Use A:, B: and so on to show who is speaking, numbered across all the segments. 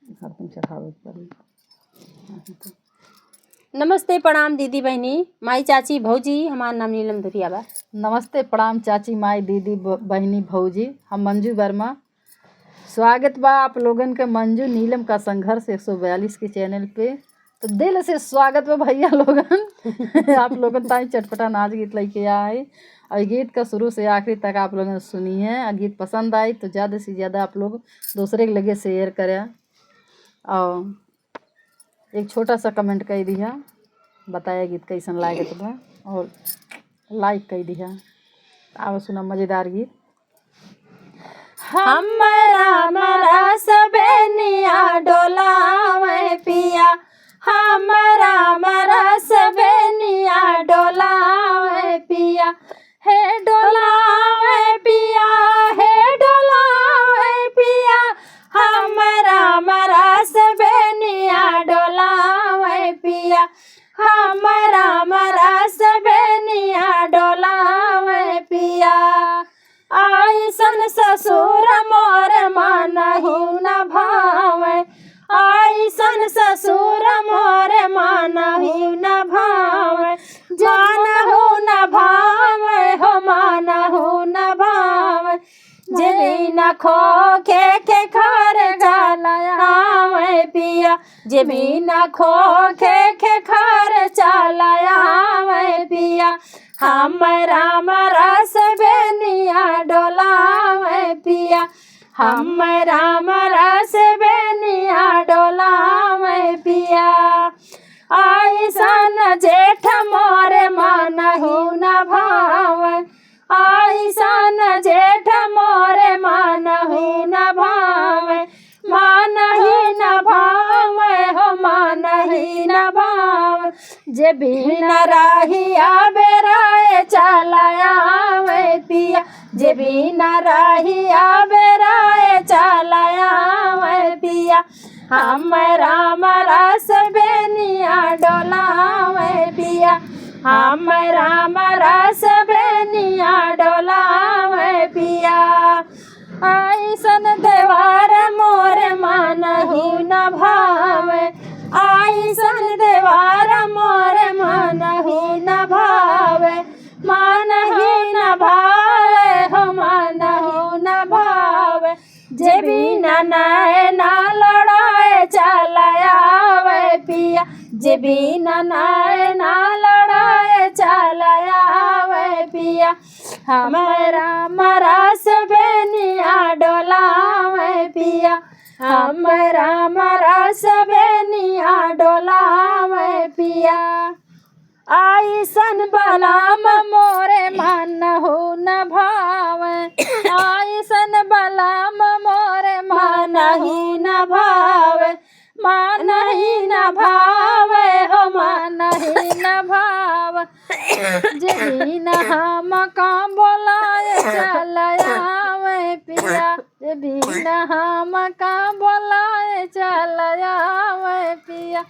A: हरदम चढ़ावे पड़ी।
B: नमस्ते प्रणाम दीदी बहनी माई चाची भौजी। हमार नाम नीलम धुरिया बा।
A: नमस्ते प्रणाम चाची माई दीदी बहनी भौजी। हम मंजू वर्मा। स्वागत बा आप लोगन के मंजू नीलम का संघर्ष 142 के चैनल पे। तो दिल से स्वागत बा भैया लोगन। आप लोगन ताई चटपटा नाच गीत लेके आए और गीत का शुरू से आखिरी तक आप लोगों ने सुनी है। और गीत पसंद आई तो ज़्यादा से ज़्यादा आप लोग दूसरे के लगे शेयर करें और एक छोटा सा कमेंट कर दिया, बताया गीत कैसन लागत बा और लाइक कर दिया। आओ सुना मज़ेदार गीत।
B: हमरा मरा सबनिया डोलावे पिया, हमरा मरा सबनिया डोलावे पिया, हे डोलावे पिया, हे डोलावे पिया, हमरा मरा सबनिया डोलावे पिया, हमरा मरा सबनिया डोलावे पिया। आइसन ससुर मोर मानहु न भावे, आइसन ससुर मोर मानहु न भावे, मानहु न भावे हो मानहु न भावे, जेबी न खोखे के घर चलावे पिया, जेबी न खोखे के घर चलावे पिया, हमरा मरा सबनिया डोलावे पिया, हमरा मरा सबनिया डोलावे पिया। आइसन जेठ मोरे मानहु न भावे, आइसन जेठ मोरे मानहु न भावे, मानहि न भावे हो मानहि न भावे, जेबी न रहिया बेराए चलावे पिया, जेबी न रहिया बेराए चलावे पिया, हमरा मरा सबनिया डोलावे पिया, हमरा मरा सबनिया डोलावे पिया। आइसन देवार मोर मानहु न भावे, आइसन देवार मोर मानहु न भावे, मानहि न भावे हो मानहु न भावे, जेबी न नैना लड़ाए चलावे पिया, जेबी न नैना लड़ाए चलावे पिया, हमरा मरा सबनिया डोलावे पिया, हमरा मरा सबनिया डोलावे पिया। आइसन बलाम मोरे मानहु न भावे, आइसन बलाम मोरे मानहि न भावे, मानहि न भावे हो मानहि न भावे, जेबी न हम का बोलाए चलावे पिया, जेबी न हम का बोलाए चलावे पिया,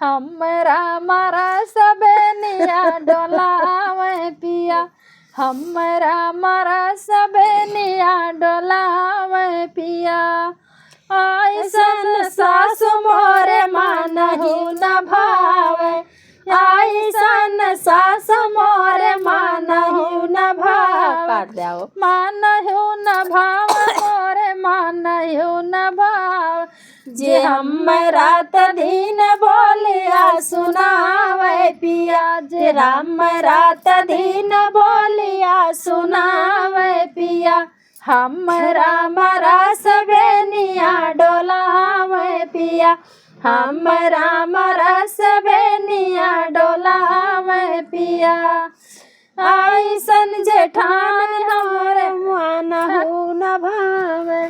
B: हमरा मरा सबनिया डोलावे पिया, हमरा मरा सबनिया डोलावे पिया। आइसन सासु मोरे मानहु न भावे, आइसन सास मोरे मानहु न भावे, मानहु न भावे मोरे मानहु न भावे, जे हमरा त दिन बोलिया सुनावे पिया, जे हमरा त दिन बोलिया सुनावे पिया, हमरा मरा सबनिया डोलावे पिया, हमरा मरा सबनिया डोलावे पिया। आइसन जेठान मोर मानहु न भावे।